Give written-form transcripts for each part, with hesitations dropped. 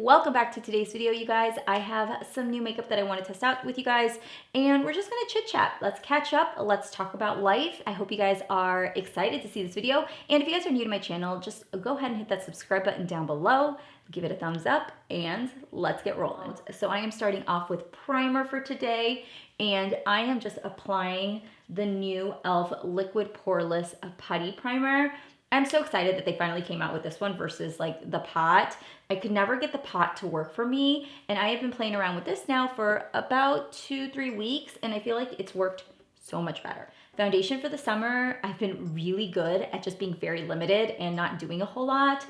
Welcome back to today's video, you guys. I have some new makeup that I want to test out with you guys, and we're just gonna chit chat. Let's catch up, let's talk about life. I hope you guys are excited to see this video, and if you guys are new to my channel, just go ahead and hit that subscribe button down below, give it a thumbs up, and let's get rolling. So I am starting off with primer for today, and I am just applying the new e.l.f. Liquid Poreless Putty Primer. I'm so excited that they finally came out with this one versus like the pot. I could never get the pot to work for me, and I have been playing around with this now for about 2-3 weeks, and I feel like it's worked so much better. Foundation for the summer, I've been really good at just being very limited and not doing a whole lot,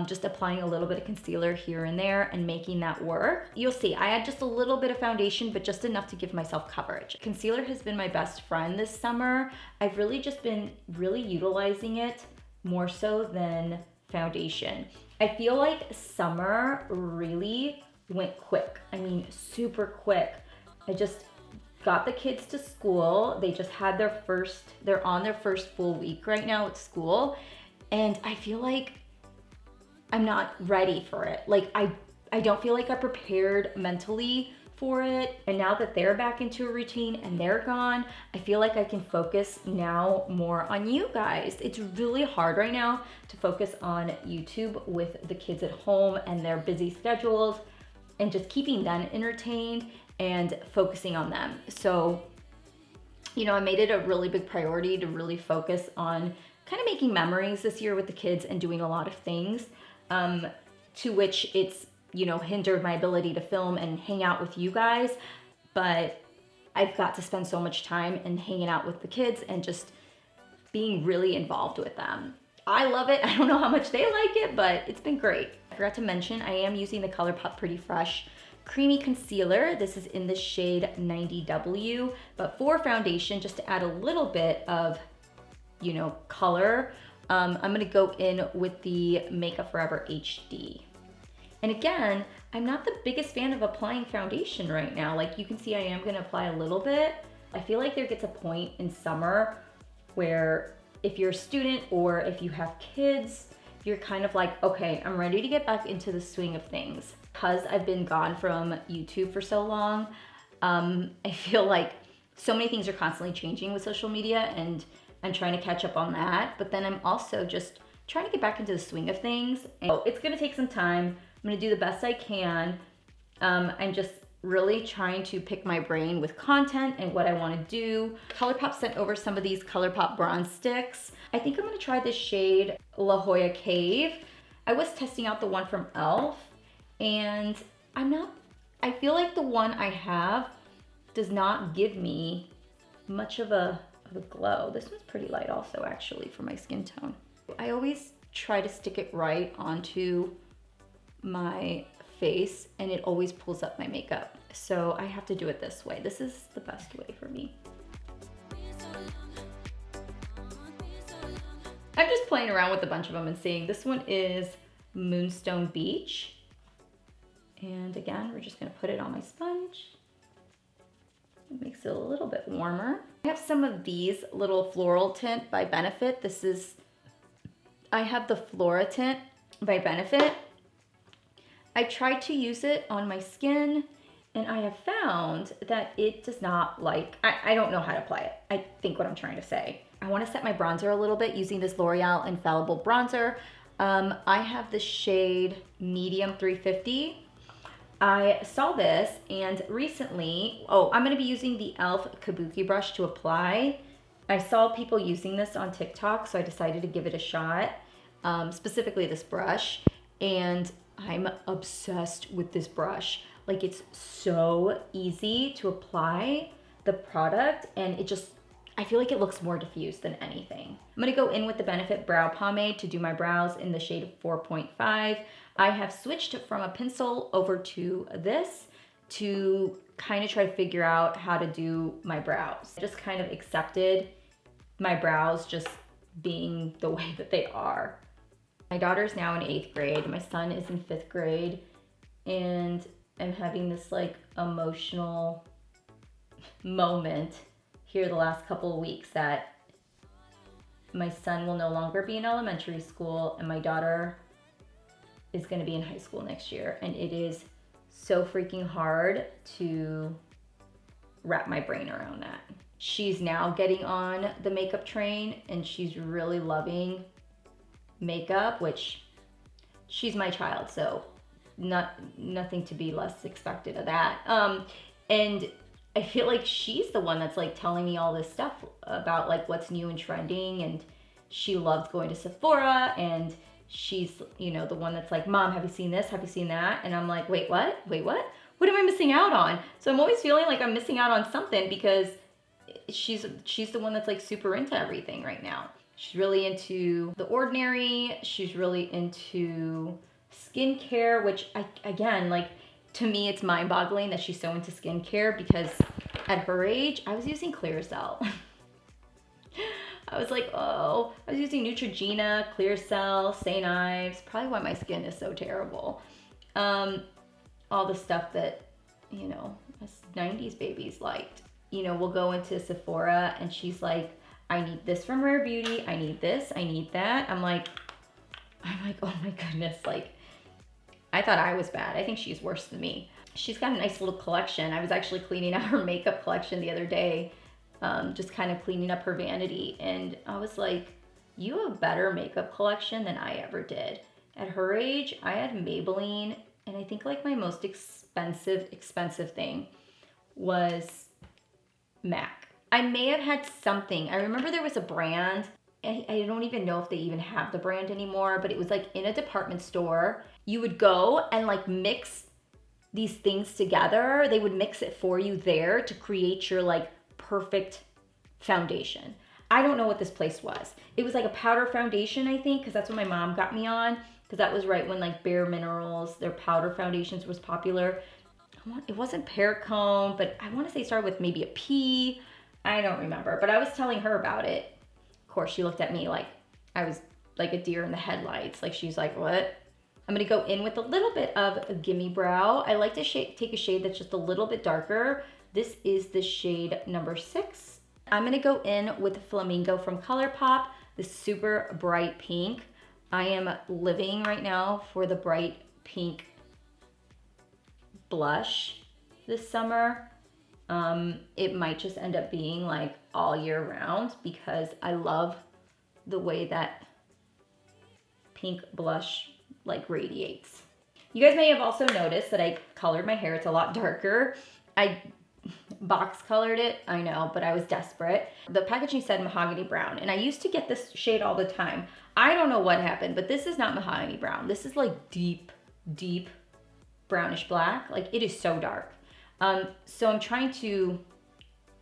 just applying a little bit of concealer here and there and making that work. You'll see, I had just a little bit of foundation, but just enough to give myself coverage. Concealer has been my best friend this summer. I've really just been utilizing it more so than foundation. I feel like summer really went quick. I mean, super quick. I just got the kids to school. They just had they're on their first full week right now at school. And I feel like I'm not ready for it. Like I don't feel like I prepared mentally for it. And now that they're back into a routine and they're gone, I feel like I can focus now more on you guys. It's really hard right now to focus on YouTube with the kids at home and their busy schedules and just keeping them entertained and focusing on them. So, you know, I made it a really big priority to really focus on kind of making memories this year with the kids and doing a lot of things, to which it's, you know, hindered my ability to film and hang out with you guys. But I've got to spend so much time in hanging out with the kids and just being really involved with them. I love it. I don't know how much they like it, but it's been great. I forgot to mention, I am using the Colourpop Pretty Fresh Creamy Concealer. This is in the shade 90W, but for foundation, just to add a little bit of, you know, color, I'm gonna go in with the Makeup Forever HD. And again, I'm not the biggest fan of applying foundation right now. Like you can see, I am gonna apply a little bit. I feel like there gets a point in summer where if you're a student or if you have kids, you're kind of like, okay, I'm ready to get back into the swing of things. Because I've been gone from YouTube for so long, I feel like so many things are constantly changing with social media, and I'm trying to catch up on that. But then I'm also just trying to get back into the swing of things. And it's gonna take some time. I'm gonna do the best I can. I'm just really trying to pick my brain with content and what I wanna do. Colourpop sent over some of these Colourpop bronze sticks. I think I'm gonna try this shade La Jolla Cave. I was testing out the one from e.l.f. and I feel like the one I have does not give me much of a glow. This one's pretty light also actually for my skin tone. I always try to stick it right onto my face and it always pulls up my makeup. So I have to do it this way. This is the best way for me. I'm just playing around with a bunch of them and seeing. This one is Moonstone Beach. And again, we're just gonna put it on my sponge. It makes it a little bit warmer. I have some of these little floral tint by Benefit. I have the Flora tint by Benefit. I tried to use it on my skin and I have found that it does not like, I don't know how to apply it. I think what I'm trying to say. I wanna set my bronzer a little bit using this L'Oreal Infallible bronzer. I have the shade Medium 350. I saw this and recently, I'm gonna be using the e.l.f. Kabuki brush to apply. I saw people using this on TikTok, so I decided to give it a shot, specifically this brush, and I'm obsessed with this brush. Like it's so easy to apply the product and I feel like it looks more diffused than anything. I'm gonna go in with the Benefit Brow Pomade to do my brows in the shade 4.5. I have switched from a pencil over to this to kind of try to figure out how to do my brows. I just kind of accepted my brows just being the way that they are. My daughter's now in 8th grade, my son is in 5th grade, and I'm having this like emotional moment here the last couple of weeks that my son will no longer be in elementary school and my daughter is gonna be in high school next year, and it is so freaking hard to wrap my brain around that. She's now getting on the makeup train, and she's really loving makeup, which she's my child, so nothing to be less expected of that. And I feel like she's the one that's like telling me all this stuff about like what's new and trending, and she loves going to Sephora, and she's, you know, the one that's like, Mom, have you seen this? Have you seen that? And I'm like, wait, what? Wait, what? What am I missing out on? So I'm always feeling like I'm missing out on something because she's the one that's like super into everything right now. She's really into The Ordinary. She's really into skincare, which again, like, to me, it's mind-boggling that she's so into skincare because at her age, I was using Clearasil. I was like, oh, I was using Neutrogena, Clearasil, St. Ives, probably why my skin is so terrible. All the stuff that, you know, us 90s babies liked. You know, we'll go into Sephora and she's like, I need this from Rare Beauty, I need this, I need that. I'm like, oh my goodness, like, I thought I was bad. I think she's worse than me. She's got a nice little collection. I was actually cleaning out her makeup collection the other day, just kind of cleaning up her vanity. And I was like, you have a better makeup collection than I ever did. At her age, I had Maybelline, and I think like my most expensive thing was MAC. I may have had something. I remember there was a brand. I don't even know if they even have the brand anymore, but it was like in a department store. You would go and like mix these things together. They would mix it for you there to create your like perfect foundation. I don't know what this place was. It was like a powder foundation, I think, because that's what my mom got me on, because that was right when like Bare Minerals, their powder foundations was popular. It wasn't Pericone, but I want to say it started with maybe a P. I don't remember, but I was telling her about it. Of course, she looked at me like I was like a deer in the headlights. Like she's like, what? I'm gonna go in with a little bit of Gimme Brow. I like to take a shade that's just a little bit darker. This is the shade number 6. I'm gonna go in with Flamingo from Colourpop, the super bright pink. I am living right now for the bright pink blush this summer. It might just end up being like all year round because I love the way that pink blush like radiates. You guys may have also noticed that I colored my hair. It's a lot darker. I box colored it, I know, but I was desperate. The packaging said mahogany brown, and I used to get this shade all the time. I don't know what happened, but this is not mahogany brown. This is like deep brownish black. Like it is so dark. So I'm trying to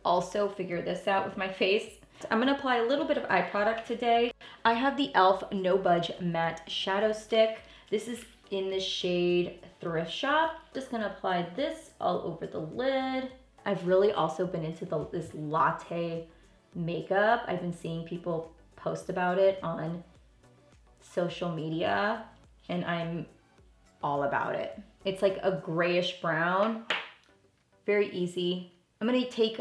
also figure this out with my face. I'm gonna apply a little bit of eye product today. I have the e.l.f. No Budge Matte Shadow Stick. This is in the shade Thrift Shop. Just gonna apply this all over the lid. I've really also been into this latte makeup. I've been seeing people post about it on social media, and I'm all about it. It's like a grayish brown, very easy. I'm gonna take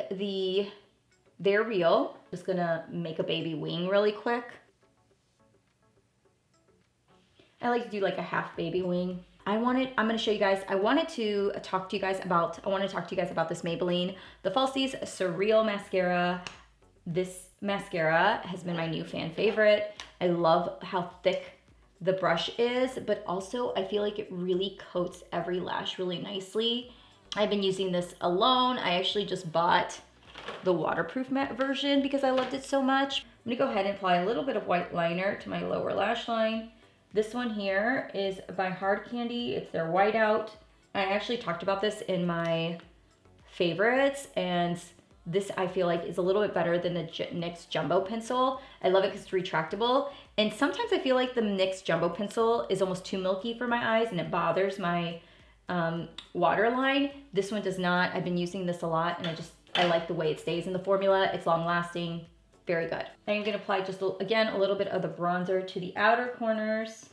They're Real. Just gonna make a baby wing really quick. I like to do like a half baby wing. I'm gonna show you guys, I wanted to talk to you guys about this Maybelline, the Falsies Surreal Mascara. This mascara has been my new fan favorite. I love how thick the brush is, but also I feel like it really coats every lash really nicely. I've been using this alone. I actually just bought the waterproof matte version because I loved it so much. I'm gonna go ahead and apply a little bit of white liner to my lower lash line. This one here is by Hard Candy. It's their whiteout. I actually talked about this in my favorites, and this I feel like is a little bit better than the NYX Jumbo Pencil. I love it because it's retractable. And sometimes I feel like the NYX Jumbo Pencil is almost too milky for my eyes and it bothers my waterline. This one does not. I've been using this a lot, and I like the way it stays in the formula. It's long lasting, very good. I'm gonna apply just, again, a little bit of the bronzer to the outer corners,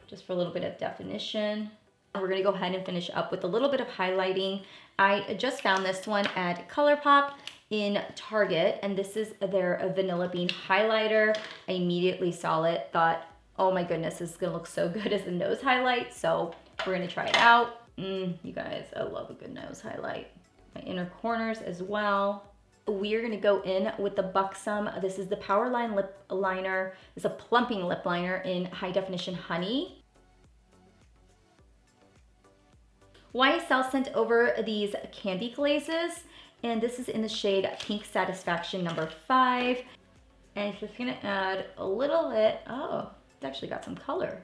just for a little bit of definition. And we're gonna go ahead and finish up with a little bit of highlighting. I just found this one at Colourpop in Target, and this is their Vanilla Bean highlighter. I immediately saw it, thought, Oh my goodness, this is gonna look so good as a nose highlight. So we're gonna try it out. You guys, I love a good nose highlight. My inner corners as well. We are gonna go in with the Buxom. This is the Powerline lip liner. It's a plumping lip liner in High Definition Honey. YSL sent over these candy glazes, and this is in the shade Pink Satisfaction number 5. And it's just gonna add a little bit. Oh, it's actually got some color.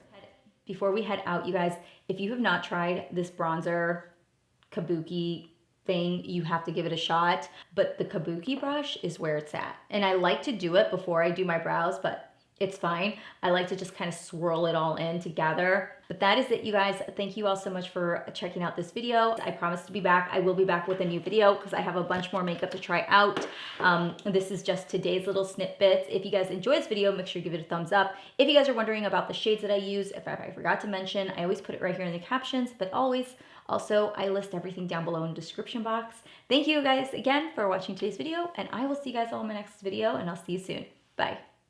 Before we head out, you guys, if you have not tried this bronzer kabuki thing, you have to give it a shot. But the kabuki brush is where it's at. And I like to do it before I do my brows, but it's fine. I like to just kind of swirl it all in together. But that is it, you guys. Thank you all so much for checking out this video. I promise to be back. I will be back with a new video because I have a bunch more makeup to try out. This is just today's little snippets. If you guys enjoyed this video, make sure you give it a thumbs up. If you guys are wondering about the shades that I use, if I forgot to mention, I always put it right here in the captions, but always, also, I list everything down below in the description box. Thank you guys again for watching today's video, and I will see you guys all in my next video, and I'll see you soon. Bye.